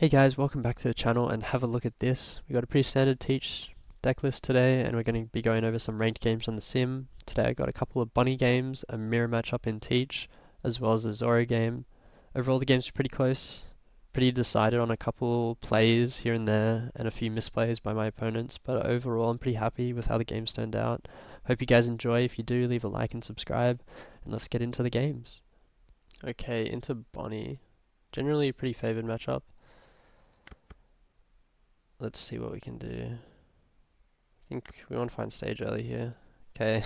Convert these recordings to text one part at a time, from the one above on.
Hey guys, welcome back to the channel and have a look at this. We got a pretty standard teach deck list today and we're going to be going over some ranked games on the sim. Today I got a couple of bunny games, a mirror matchup in teach, as well as a Zoro game. Overall the games are pretty close, pretty decided on a couple plays here and there and a few misplays by my opponents, but overall I'm pretty happy with how the games turned out. Hope you guys enjoy. If you do, leave a like and subscribe and let's get into the games. Okay, into bunny. Generally a pretty favoured matchup. Let's see what we can do. I think we want to find stage early here. Okay,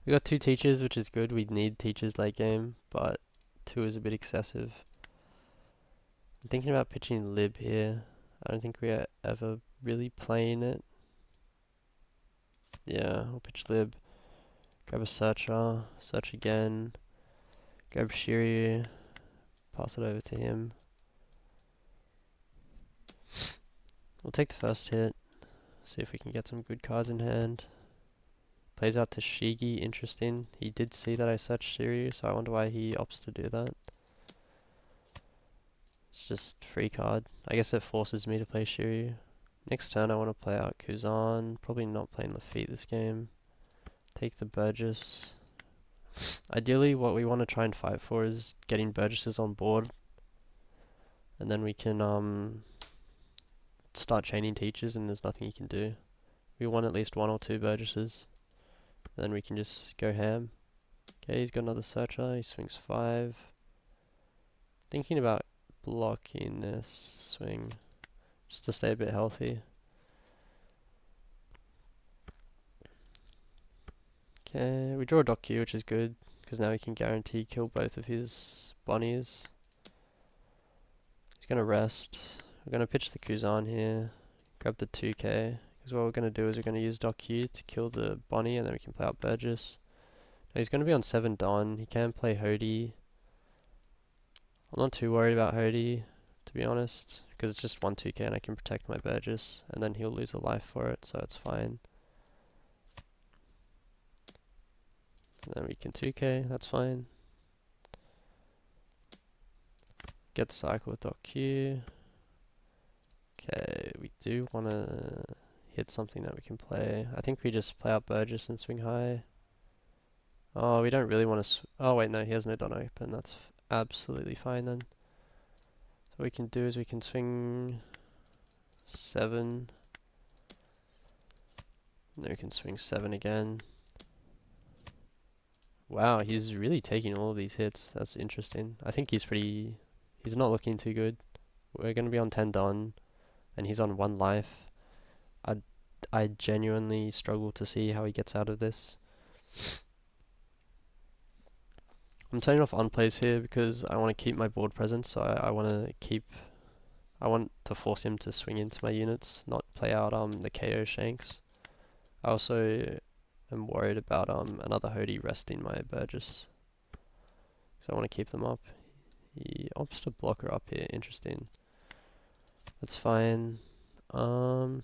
we got two teachers, which is good. We need teachers late game, but two is a bit excessive. I'm thinking about pitching lib here. I don't think we are ever really playing it. Yeah, we'll pitch lib. Grab a searcher, search again. Grab Shiryu, pass it over to him. We'll take the first hit, see if we can get some good cards in hand. Plays out to Shigi, interesting. He did see that I searched Shiryu, so I wonder why he opts to do that. It's just free card. I guess it forces me to play Shiryu. Next turn I want to play out Kuzan. Probably not playing Lafitte this game. Take the Burgess. Ideally what we want to try and fight for is getting Burgesses on board. And then we can start chaining teachers and there's nothing you can do. We want at least one or two Burgesses. And then we can just go ham. Okay, he's got another searcher. He swings 5. Thinking about blocking this swing just to stay a bit healthy. Okay, we draw a dock Q, which is good because now we can guarantee kill both of his bunnies. He's gonna rest. We're gonna pitch the Kuzan here, grab the 2k, because what we're gonna do is we're gonna use dock Q to kill the bunny and then we can play out Burgess. Now he's gonna be on 7 Don. He can play Hody. I'm not too worried about Hody, to be honest, because it's just 1 2k and I can protect my Burgess, and then he'll lose a life for it, so it's fine. And then we can 2k, that's fine. Get the cycle with dot Q. Okay, we do want to hit something that we can play. I think we just play out Burgess and swing high. Oh, we don't really want to. Oh wait, no, he has no Don open. That's absolutely fine then. So what we can do is we can swing 7. Then we can swing 7 again. Wow, he's really taking all of these hits. That's interesting. I think he's not looking too good. We're going to be on 10 Don, and he's on 1 life. I genuinely struggle to see how he gets out of this. I'm turning off unplays here because I want to keep my board presence, so I want to force him to swing into my units, not play out the KO shanks. I also am worried about another Hody resting my Burgess, so I want to keep them up. He opts to block her up here, interesting. That's fine. I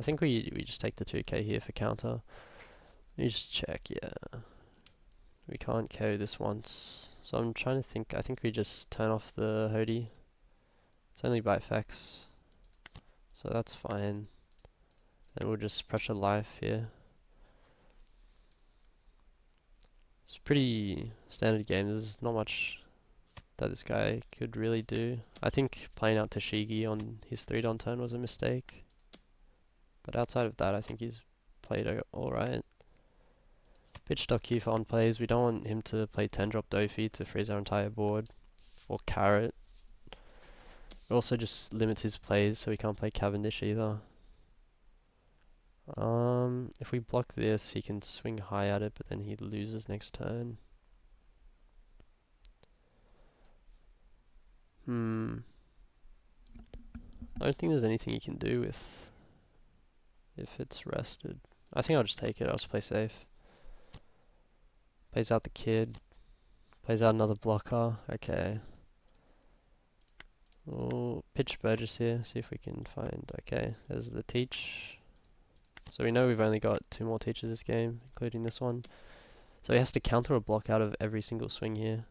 think we just take the 2k here for counter. Let me just check, yeah. We can't KO this once. So I'm trying to think, I think we just turn off the Hody. It's only by effects, so that's fine. And we'll just pressure life here. It's a pretty standard game, there's not much that this guy could really do. I think playing out Tashigi on his 3 Don turn was a mistake. But outside of that, I think he's played alright. Pitch dock Q for on plays. We don't want him to play 10 drop Dofi to freeze our entire board. Or carrot. It also just limits his plays, so he can't play Cavendish either. If we block this, he can swing high at it, but then he loses next turn. I don't think there's anything he can do with if it's rested. I think I'll just take it. I'll just play safe. Plays out the kid. Plays out another blocker. Okay. We'll pitch Burgess here. See if we can find. Okay, there's the teach. So we know we've only got 2 more teachers this game, including this one. So he has to counter a block out of every single swing here.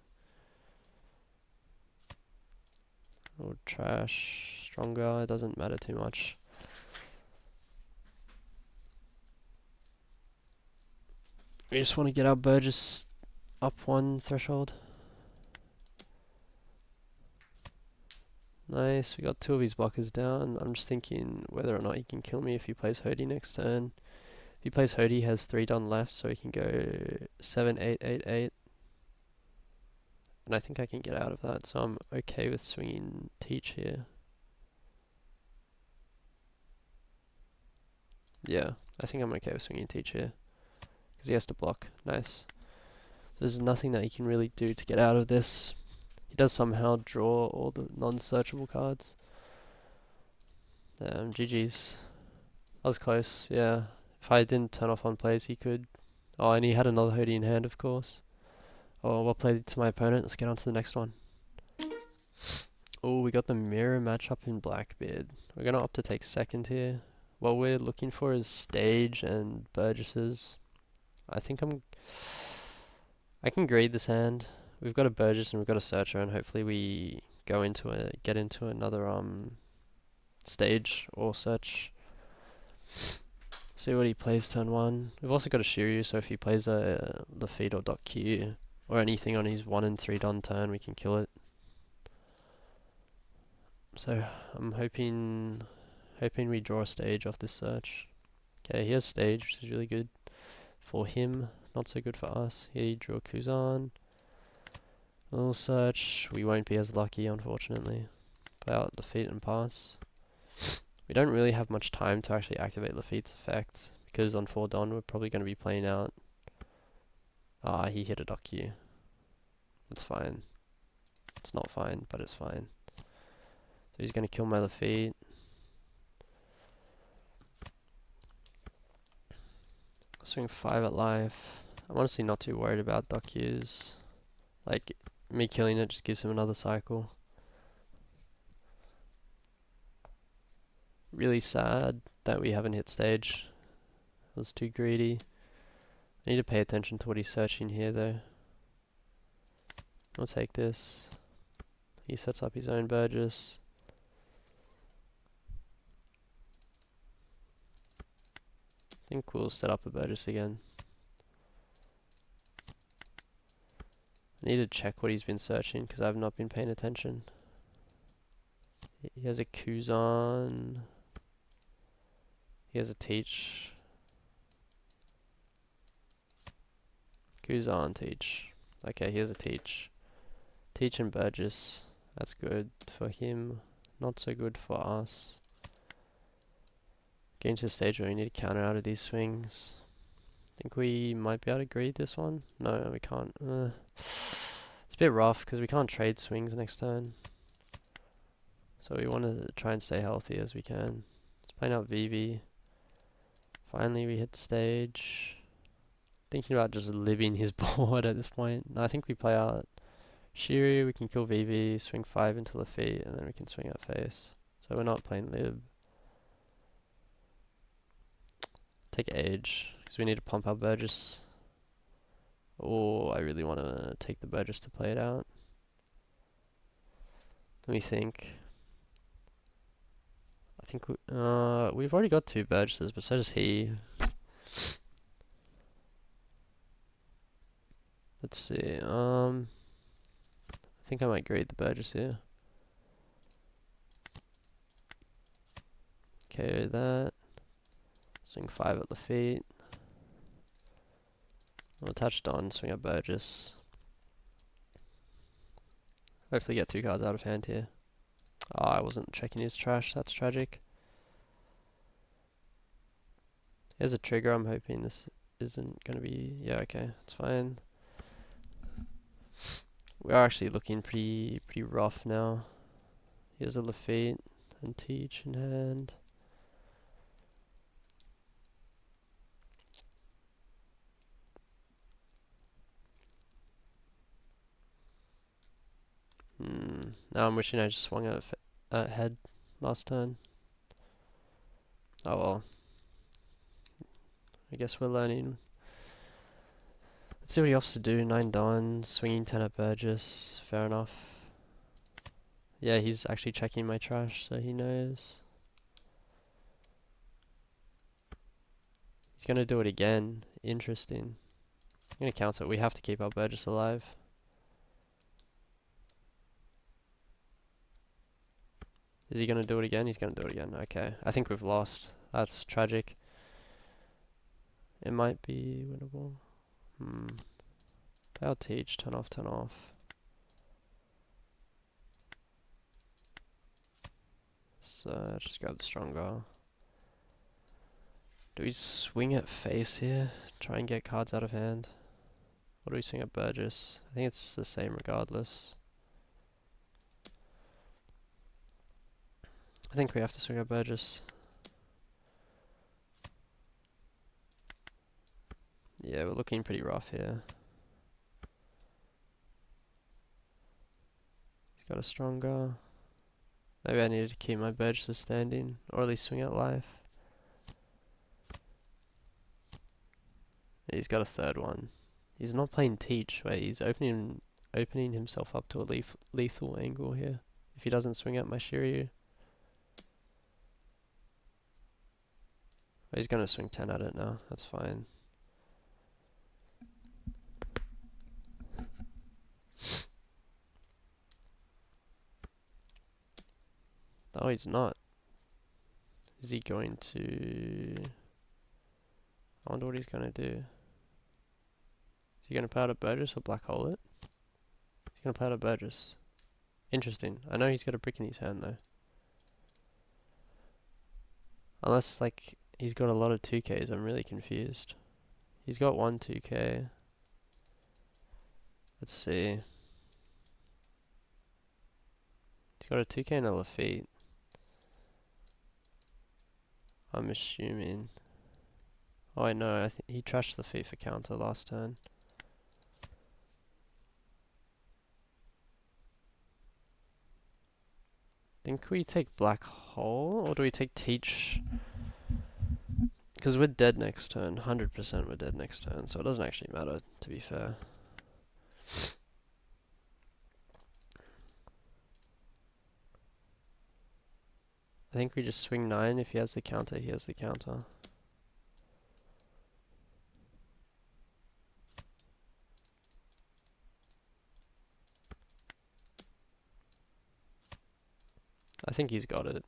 or trash, stronger, it doesn't matter too much. We just want to get our Burgess up one threshold. Nice, we got two of his blockers down. I'm just thinking whether or not he can kill me if he plays Hody next turn. If he plays Hody, he has 3 done left, so he can go 7, 8, 8, 8. And I think I can get out of that, so I'm okay with swinging Teach here. Yeah, I think I'm okay with swinging Teach here. Because he has to block. Nice. There's nothing that he can really do to get out of this. He does somehow draw all the non-searchable cards. GG's. That was close, yeah. If I didn't turn off on plays, he could. Oh, and he had another Hody in hand, of course. Oh, well played to my opponent. Let's get on to the next one. Oh, we got the mirror matchup in Blackbeard. We're going to opt to take second here. What we're looking for is Stage and Burgesses. I can grade this hand. We've got a Burgess and we've got a Searcher, and hopefully we get into another Stage or Search. See what he plays turn 1. We've also got a Shiryu, so if he plays a Lafitte or .Q or anything on his 1 and 3 done turn, we can kill it. So I'm hoping we draw a Stage off this search. Okay, he has Stage, which is really good for him, not so good for us. He drew a Kuzan. A little search. We won't be as lucky, unfortunately. Play out Lafitte and pass. We don't really have much time to actually activate Lafitte's effect, because on 4 Don we're probably going to be playing out. Ah, he hit a .Q. That's fine. It's not fine, but it's fine. So he's going to kill my Lafitte. Swing 5 at life. I'm honestly not too worried about .Qs. Like, me killing it just gives him another cycle. Really sad that we haven't hit Stage. I was too greedy. I need to pay attention to what he's searching here though. I'll take this. He sets up his own Burgess. I think we'll set up a Burgess again. I need to check what he's been searching because I've not been paying attention. He has a Kuzan. He has a Teach. Kuzan, Teach. Okay, he has a Teach. Teach and Burgess. That's good for him. Not so good for us. Getting to the stage where we need to counter out of these swings. I think we might be able to grade this one. No, we can't. It's a bit rough because we can't trade swings next turn. So we want to try and stay healthy as we can. Let's play out VV. Finally we hit Stage. Thinking about just living his board at this point. No, I think we play out Shiryu, we can kill VV, swing 5 into Lafitte, and then we can swing out face. So we're not playing Lib. Take Age, because we need to pump our Burgess. Oh, I really want to take the Burgess to play it out. Let me think. I think we've already got 2 Burgesses, but so does he. Let's see. I think I might grade the Burgess here. Okay, that. Swing 5 at Lafitte. We'll touch Don, swing up Burgess. Hopefully get 2 cards out of hand here. Oh, I wasn't checking his trash, that's tragic. Here's a trigger, I'm hoping this isn't going to be... Yeah, okay, it's fine. We are actually looking pretty rough now. Here's a Lafitte and Teach in hand. Now I'm wishing I just swung at head last turn. Oh well. I guess we're learning. Let's see what he opts to do. 9 Don, swinging 10 at Burgess. Fair enough. Yeah, he's actually checking my trash, so he knows. He's gonna do it again. Interesting. I'm gonna counter it. We have to keep our Burgess alive. Is he gonna do it again? He's gonna do it again. Okay. I think we've lost. That's tragic. It might be winnable. I'll teach. Turn off, turn off. So, just grab the stronger. Do we swing at face here? Try and get cards out of hand? Or do we swing at Burgess? I think it's the same regardless. I think we have to swing at Burgess. Yeah, we're looking pretty rough here. He's got a stronger. Maybe I needed to keep my Burgesses standing, or at least swing at life. He's got a third one. He's not playing teach. Wait, he's opening himself up to a lethal angle here. If he doesn't swing at my Shiryu. He's gonna swing 10 at it now. That's fine. Oh, he's not. Is he going to... I wonder what he's gonna do. Is he gonna powder Burgess or black hole it? He's gonna powder Burgess. Interesting. I know he's got a brick in his hand though. Unless like he's got a lot of 2Ks, I'm really confused. He's got one 2K. Let's see. He's got a 2K and a Lafitte. I'm assuming. Oh, I know. He trashed the FIFA counter last turn. Think we take black hole or do we take teach? Because we're dead next turn. 100% we're dead next turn, so it doesn't actually matter, to be fair. I think we just swing 9. If he has the counter, he has the counter. I think he's got it.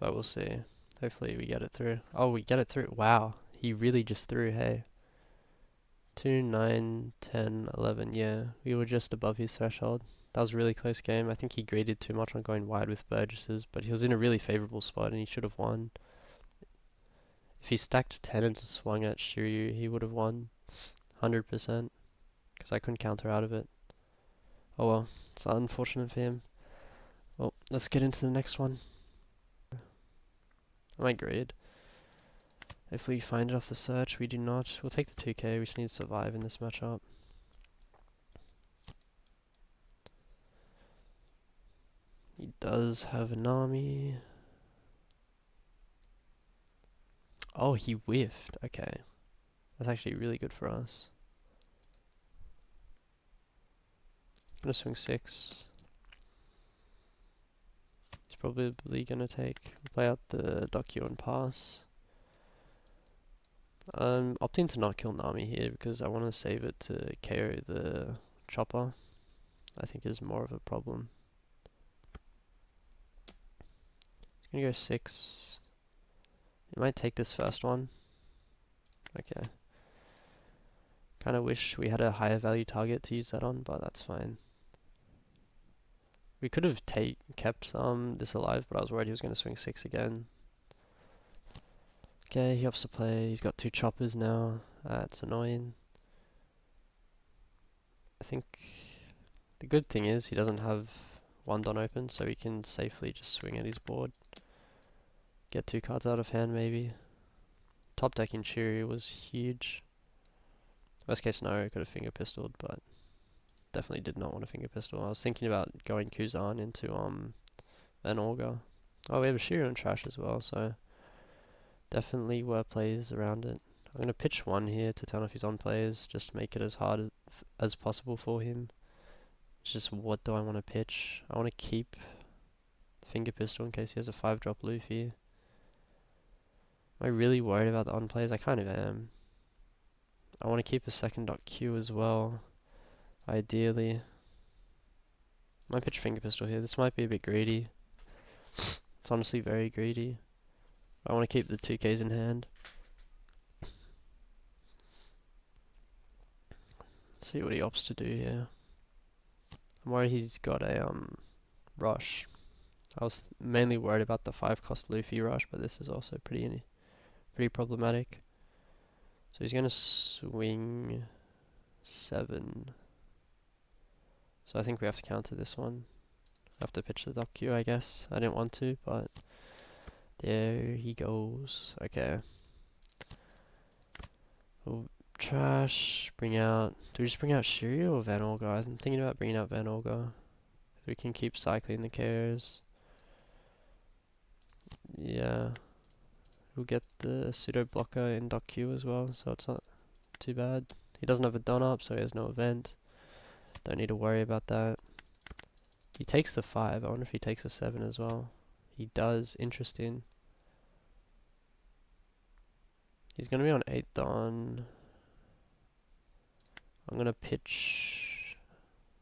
But we'll see. Hopefully we get it through. Oh, we get it through. Wow. He really just threw, hey. 2, 9, 10, 11. Yeah, we were just above his threshold. That was a really close game. I think he graded too much on going wide with Burgesses, but he was in a really favourable spot and he should have won. If he stacked 10 and swung at Shiryu, he would have won 100%, because I couldn't counter out of it. Oh well, it's unfortunate for him. Well, let's get into the next one. I might grade. Hopefully we find it off the search. We do not. We'll take the 2K. We just need to survive in this matchup. He does have an army. Oh, he whiffed. Okay. That's actually really good for us. I'm gonna swing 6. He's probably gonna play out the Dokyo and pass. I'm opting to not kill Nami here because I want to save it to KO the chopper. I think is more of a problem. He's gonna go 6. He might take this first one. Okay. Kinda wish we had a higher value target to use that on, but that's fine. We could have kept this alive, but I was worried he was going to swing 6 again. Okay, he opts to play. He's got 2 choppers now. That's annoying. I think the good thing is he doesn't have 1 Don open, so he can safely just swing at his board. Get 2 cards out of hand maybe. Top decking Shiryu was huge. Worst case scenario, could have finger pistoled, but definitely did not want to finger pistol. I was thinking about going Kuzan into an Augur. Oh, we have a Shiryu and trash as well, so definitely were plays around it. I'm going to pitch 1 here to turn off his on plays, just to make it as hard as possible for him. It's just what do I want to pitch? I want to keep Finger Pistol in case he has a 5-drop Luffy. Am I really worried about the unplays? I kind of am. I want to keep a second .Q as well, ideally. I might pitch Finger Pistol here. This might be a bit greedy. It's honestly very greedy. I want to keep the 2Ks in hand. See what he opts to do here. I'm worried he's got a rush. I was mainly worried about the 5-cost Luffy rush, but this is also pretty problematic. So he's gonna swing 7. So I think we have to counter this one. I have to pitch the .Q, I guess. I didn't want to, but there he goes. Okay. We'll trash, bring out... Do we just bring out Shiryu or Van Olga? I'm thinking about bringing out Van Olga. We can keep cycling the cares. Yeah. We'll get the pseudo blocker in .Q as well, so it's not too bad. He doesn't have a done up, so he has no event. Don't need to worry about that. He takes the 5. I wonder if he takes a 7 as well. He does. Interesting. He's going to be on 8 Don. I'm going to pitch...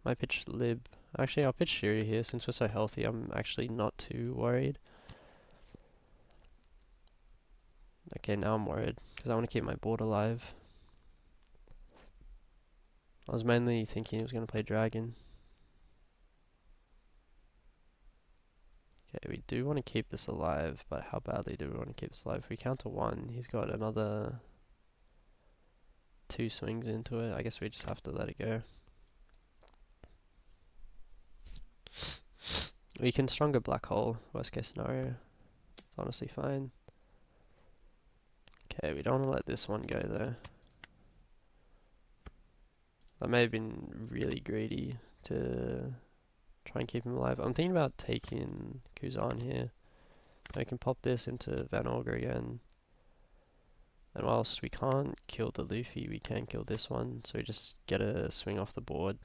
Might pitch Lib. Actually, I'll pitch Shiryu here. Since we're so healthy, I'm actually not too worried. Okay, now I'm worried, because I want to keep my board alive. I was mainly thinking he was going to play Dragon. Okay, we do want to keep this alive, but how badly do we want to keep this alive? If we counter 1, he's got another 2 swings into it. I guess we just have to let it go. We can stronger Black Hole, worst case scenario. It's honestly fine. Okay, we don't want to let this one go though. That may have been really greedy to try and keep him alive. I'm thinking about taking Kuzan here. I can pop this into Van Olga again. And whilst we can't kill the Luffy, we can kill this one. So we just get a swing off the board.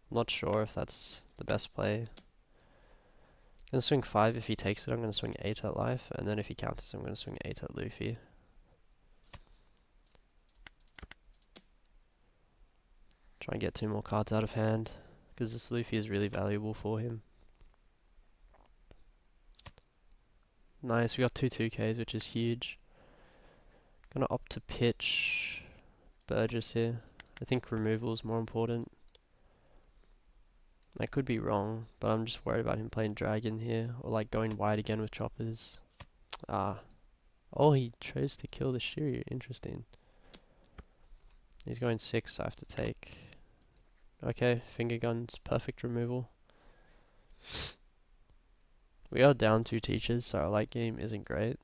I'm not sure if that's the best play. I'm going to swing 5 if he takes it. I'm going to swing 8 at life. And then if he counters, I'm going to swing 8 at Luffy. Try and get 2 more cards out of hand, because this Luffy is really valuable for him. Nice, we got 2 2Ks, which is huge. Gonna opt to pitch Burgess here. I think removal is more important. I could be wrong, but I'm just worried about him playing Dragon here, or like going wide again with choppers. Ah. Oh, he chose to kill the Shiryu. Interesting. He's going 6, so I have to take... Okay, finger guns, perfect removal. We are down 2 teachers, so our late game isn't great.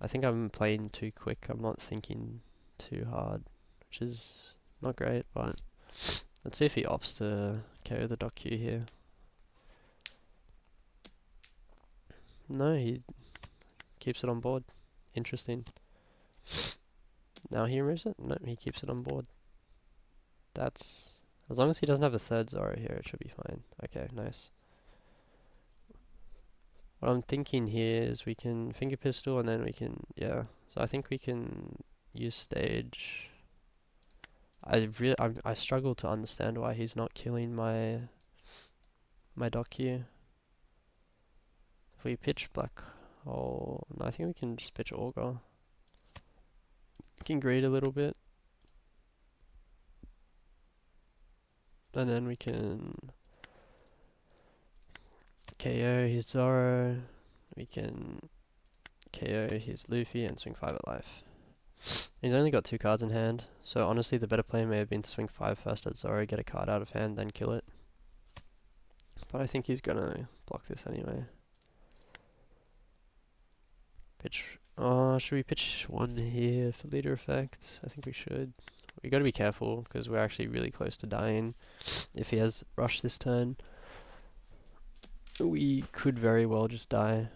I think I'm playing too quick, I'm not thinking too hard, which is not great, but let's see if he opts to carry the .Q here. No, he keeps it on board. Interesting. Now he removes it? No, he keeps it on board. That's... As long as he doesn't have a third Zoro here, it should be fine. Okay, nice. What I'm thinking here is we can finger pistol and then we can, yeah. So I think we can use stage. I struggle to understand why he's not killing my .Q. If we pitch Black Hole, no, I think we can just pitch Augur. We can greed a little bit. And then we can KO his Zoro. We can KO his Luffy and swing 5 at life. He's only got 2 cards in hand, so honestly the better play may have been to swing 5 first at Zoro, get a card out of hand, then kill it. But I think he's gonna block this anyway. Pitch. Oh, should we pitch 1 here for leader effect? I think we should. We gotta be careful, because we're actually really close to dying. If he has rush this turn, we could very well just die.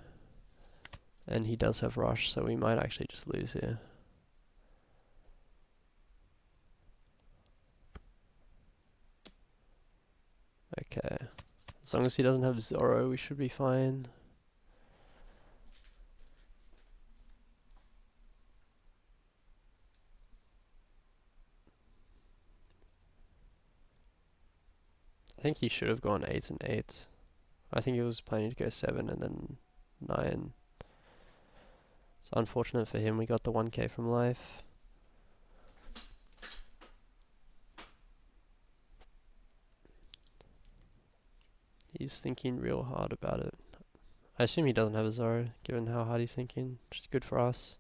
And he does have rush, so we might actually just lose here. As long as he doesn't have Zoro, we should be fine. I think he should have gone 8 and 8. I think he was planning to go 7 and then 9. It's unfortunate for him, we got the 1k from life. He's thinking real hard about it. I assume he doesn't have a Zoro, given how hard he's thinking, which is good for us.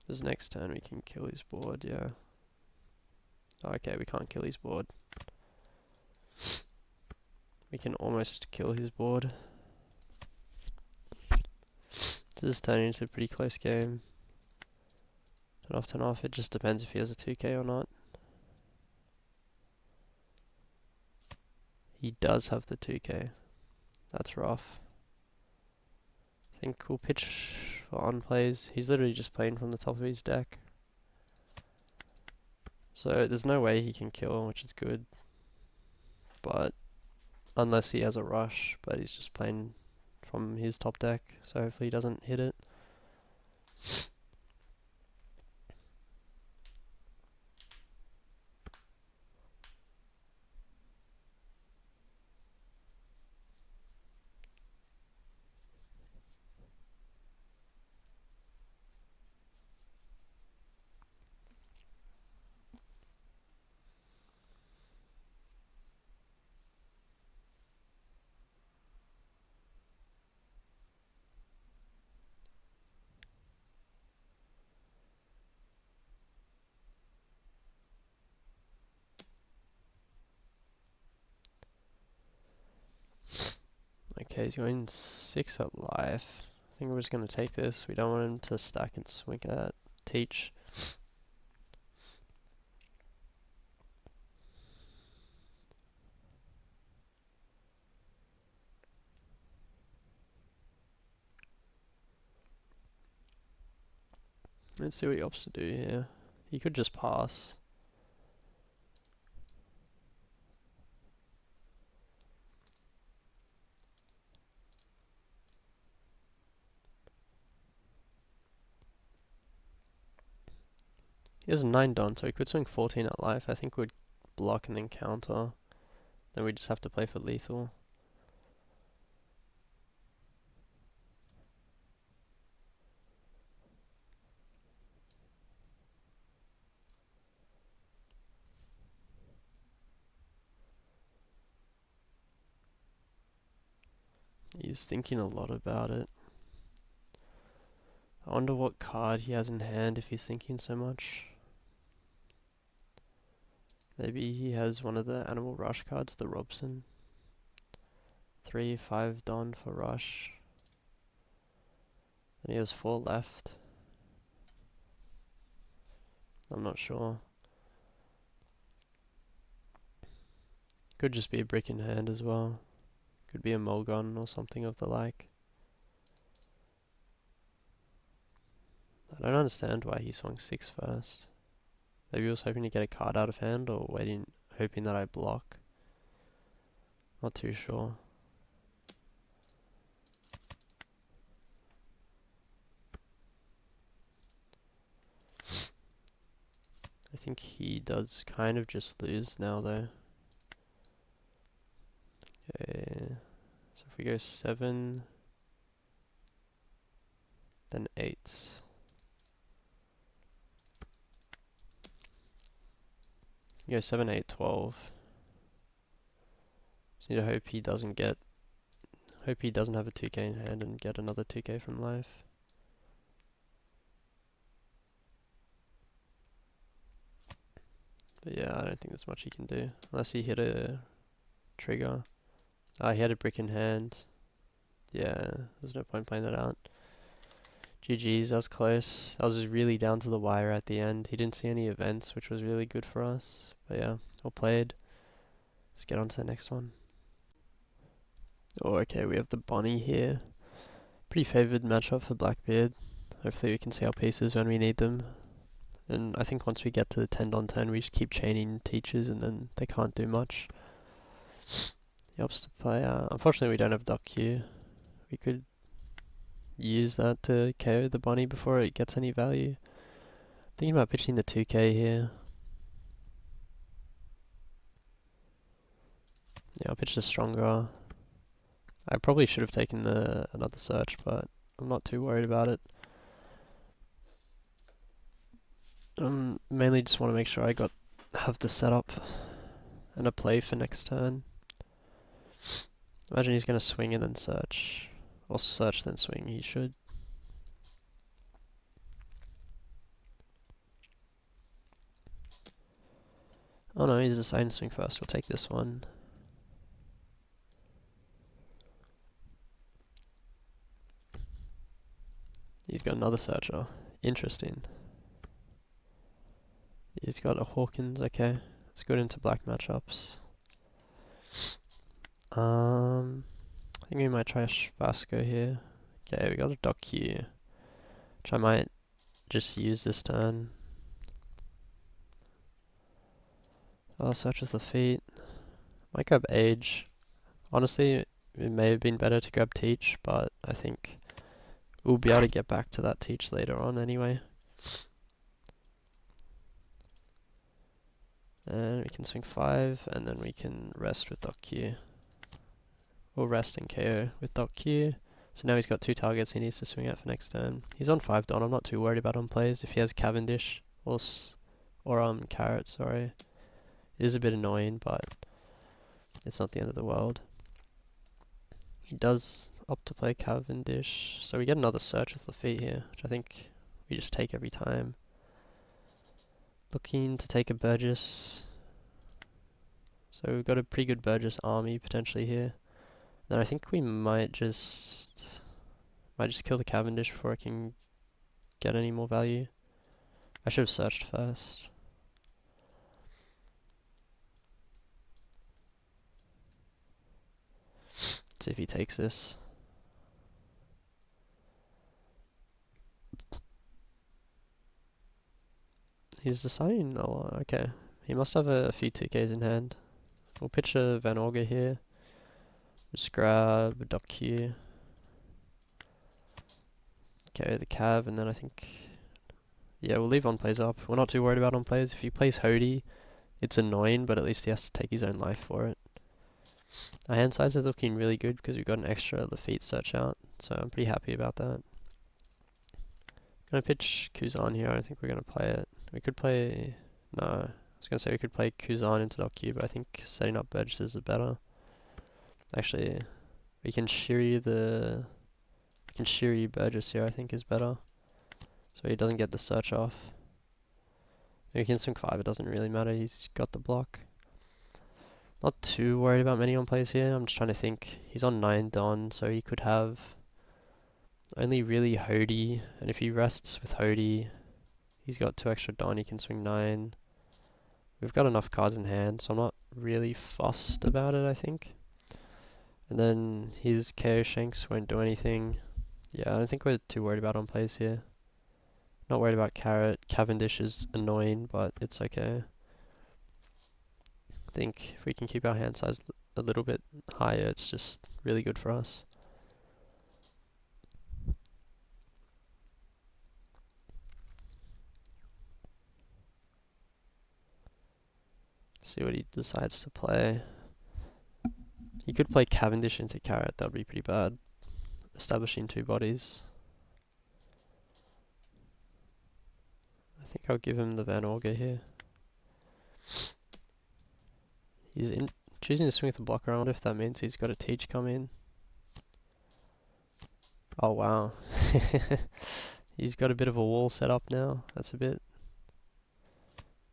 This next turn we can kill his board, yeah. Okay, we can't kill his board. We can almost kill his board. This is turning into a pretty close game. 10 off, it just depends if he has a 2k or not. He does have the 2k. That's rough. I think we'll pitch for on plays. He's literally just playing from the top of his deck. So there's no way he can kill, which is good. But unless he has a rush, but he's just playing from his top deck, so hopefully he doesn't hit it. Okay, he's going 6 at life. I think we're just going to take this. We don't want him to stack and swing at teach. Let's see what he opts to do here. He could just pass. He has 9 done, so he could swing 14 at life. I think we'd block and then counter. Then we just have to play for lethal. He's thinking a lot about it. I wonder what card he has in hand if he's thinking so much. Maybe he has one of the Animal Rush cards, the Robson. 3, 5 Don for Rush. Then he has 4 left. I'm not sure. Could just be a brick in hand as well. Could be a Mulgun or something of the like. I don't understand why he swung 6 first. Maybe he was hoping to get a card out of hand or hoping that I block. Not too sure. I think he does kind of just lose now though. Okay, so if we go 7, then 8. Go 7, 8, 12. Just need to hope he doesn't have a 2k in hand and get another 2k from life. But yeah, I don't think there's much he can do. Unless he hit a trigger. Ah, he had a brick in hand. Yeah, there's no point playing that out. GG's, that was close. That was really down to the wire at the end. He didn't see any events, which was really good for us. But yeah, well played. Let's get on to the next one. Oh, okay, we have the Bonnie here. Pretty favoured matchup for Blackbeard. Hopefully we can see our pieces when we need them. And I think once we get to the 10 on 10, we just keep chaining teachers and then they can't do much. He opts to play. Unfortunately, we don't have Duck Q. We could use that to KO the bunny before it gets any value. Thinking about pitching the 2k here. Yeah, I'll pitch the stronger. I probably should have taken the another search, but I'm not too worried about it. Mainly just want to make sure I have the setup and a play for next turn. Imagine he's going to swing and then search. Or search then swing, he should. Oh no, he's deciding to swing first. We'll take this one. He's got another searcher. Interesting. He's got a Hawkins, okay. Let's go into black matchups. I think we might try Vasco here. Okay, we got a Dock here, which I might just use this turn. Oh, search with the feet. Might grab Age. Honestly, it may have been better to grab Teach, but I think we'll be able to get back to that Teach later on anyway. And we can swing 5, and then we can rest with Dock Q. We'll rest and KO with Dock Q. So now he's got 2 targets he needs to swing at for next turn. He's on 5 Don, I'm not too worried about on plays. If he has Cavendish or Carrot, sorry. It is a bit annoying, but it's not the end of the world. He does opt to play Cavendish, so we get another search with Lafitte here, which I think we just take every time. Looking to take a Burgess. So we've got a pretty good Burgess army potentially here. Then I think we might just kill the Cavendish before I can get any more value. I should have searched first. Let's see if he takes this. He's deciding, oh, okay. He must have a few 2Ks in hand. We'll pitch a Van Auger here. Just grab a Dock here. Okay, the Cav, and then I think... Yeah, we'll leave on plays up. We're not too worried about on plays. If he plays Hody, it's annoying, but at least he has to take his own life for it. Our hand size is looking really good because we've got an extra Lafitte search out, so I'm pretty happy about that. Gonna pitch Kuzan here. I don't think we're gonna play it. We could play... No, I was gonna say we could play Kuzan into Dock Q, but I think setting up Burgesses is better. Actually, we can Shiryu Burgess here, I think is better. So he doesn't get the search off. We can swing 5, it doesn't really matter, he's got the block. Not too worried about many on plays here, I'm just trying to think. He's on 9 Don, so he could have only really Hody, and if he rests with Hody, he's got 2 extra Don, he can swing 9. We've got enough cards in hand, so I'm not really fussed about it, I think. And then his KO Shanks won't do anything. Yeah, I don't think we're too worried about on plays here. Not worried about Carrot. Cavendish is annoying, but it's okay. I think if we can keep our hand size a little bit higher, it's just really good for us. See what he decides to play. He could play Cavendish into Carrot, that would be pretty bad. Establishing 2 bodies. I think I'll give him the Van Auger here. He's choosing to swing with the blocker. I wonder if that means he's got a Teach come in. Oh wow. He's got a bit of a wall set up now. That's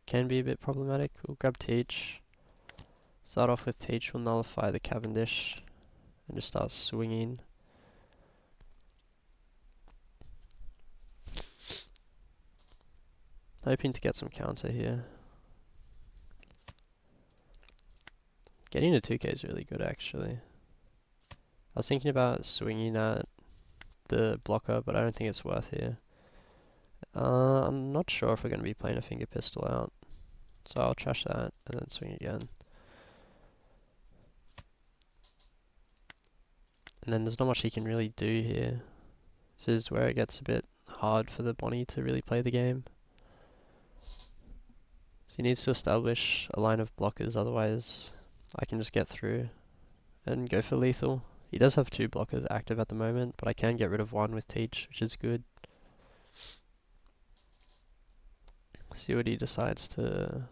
can be a bit problematic. We'll grab Teach. Start off with Teach, we'll nullify the Cavendish and just start swinging. Hoping to get some counter here. Getting a 2k is really good actually. I was thinking about swinging at the blocker, but I don't think it's worth here. I'm not sure if we're going to be playing a finger pistol out. So I'll trash that and then swing again. And then there's not much he can really do here. This is where it gets a bit hard for the Bonnie to really play the game. So he needs to establish a line of blockers, otherwise I can just get through and go for lethal. He does have 2 blockers active at the moment, but I can get rid of 1 with Teach, which is good. See what he decides to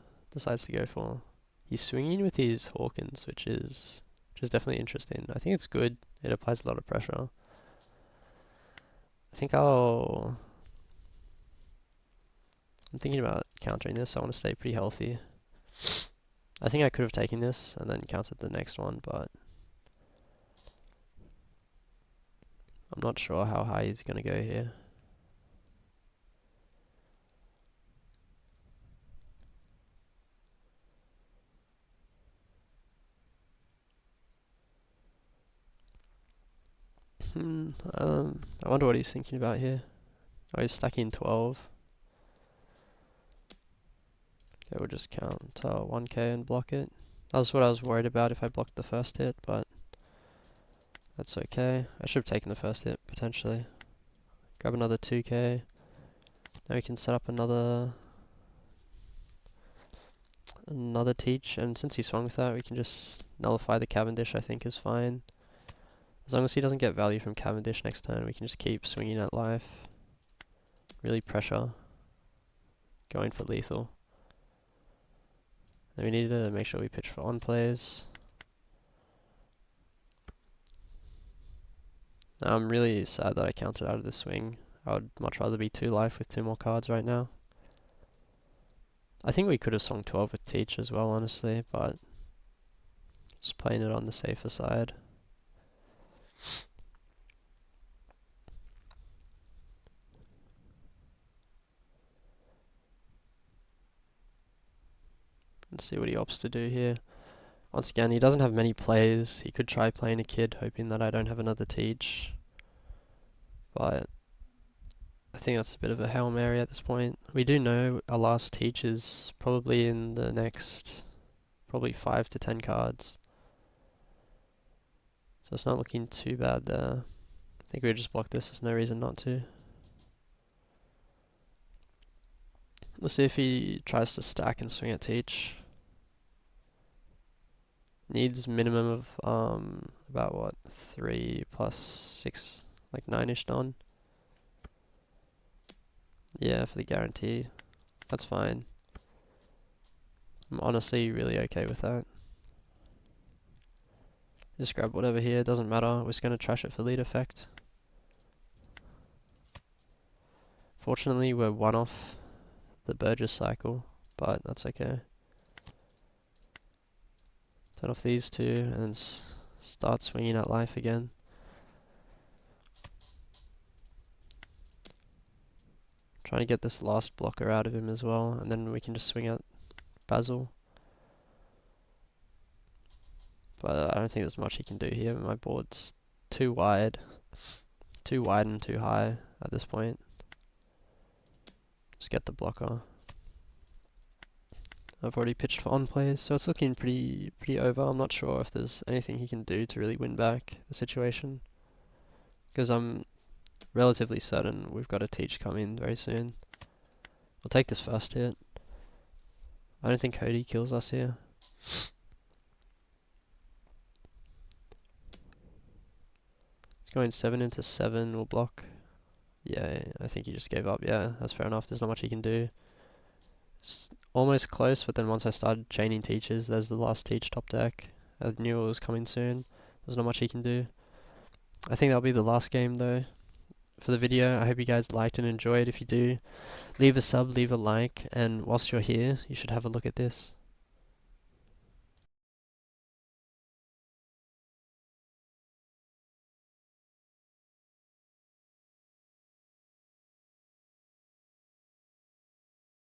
go for. He's swinging with his Hawkins, which is definitely interesting. I think it's good. It applies a lot of pressure. I think I'm thinking about countering this. I want to stay pretty healthy. I think I could have taken this and then countered the next one, but I'm not sure how high he's going to go here. I wonder what he's thinking about here. Oh, he's stacking 12. Okay, we'll just count 1k and block it. That's what I was worried about if I blocked the first hit, but that's okay. I should have taken the first hit, potentially. Grab another 2k. Now we can set up another Teach, and since he swung with that, we can just nullify the Cavendish, I think is fine. As long as he doesn't get value from Cavendish next turn, we can just keep swinging at life. Really pressure. Going for lethal. Then we need to make sure we pitch for on plays. I'm really sad that I counted out of this swing. I would much rather be 2 life with 2 more cards right now. I think we could have swung 12 with Teach as well, honestly, but just playing it on the safer side. Let's see what he opts to do here. Once again, he doesn't have many plays. He could try playing a kid, hoping that I don't have another Teach. But I think that's a bit of a Hail Mary at this point. We do know our last Teach is probably in the next, probably 5 to 10 cards. So it's not looking too bad there. I think we just block this, there's no reason not to. Let's see if he tries to stack and swing at Teach. Needs minimum of about what, 3 plus 6, like 9ish done. Yeah, for the guarantee. That's fine. I'm honestly really okay with that. Just grab whatever here, doesn't matter. We're just going to trash it for lead effect. Fortunately, we're 1 off the Burgess cycle, but that's okay. Turn off these 2 and then start swinging at life again. Trying to get this last blocker out of him as well, and then we can just swing at Basil. But I don't think there's much he can do here. My board's too wide and too high at this point. Just get the blocker. I've already pitched for on plays, so it's looking pretty over. I'm not sure if there's anything he can do to really win back the situation, because I'm relatively certain we've got a Teach coming very soon. We'll take this first hit. I don't think Cody kills us here. It's going 7 into 7, we'll block. Yeah, I think he just gave up. Yeah, that's fair enough. There's not much he can do. It's almost close, but then once I started chaining Teaches, there's the last Teach top deck. I knew it was coming soon. There's not much he can do. I think that'll be the last game though for the video. I hope you guys liked and enjoyed. If you do, leave a sub, leave a like, and whilst you're here, you should have a look at this.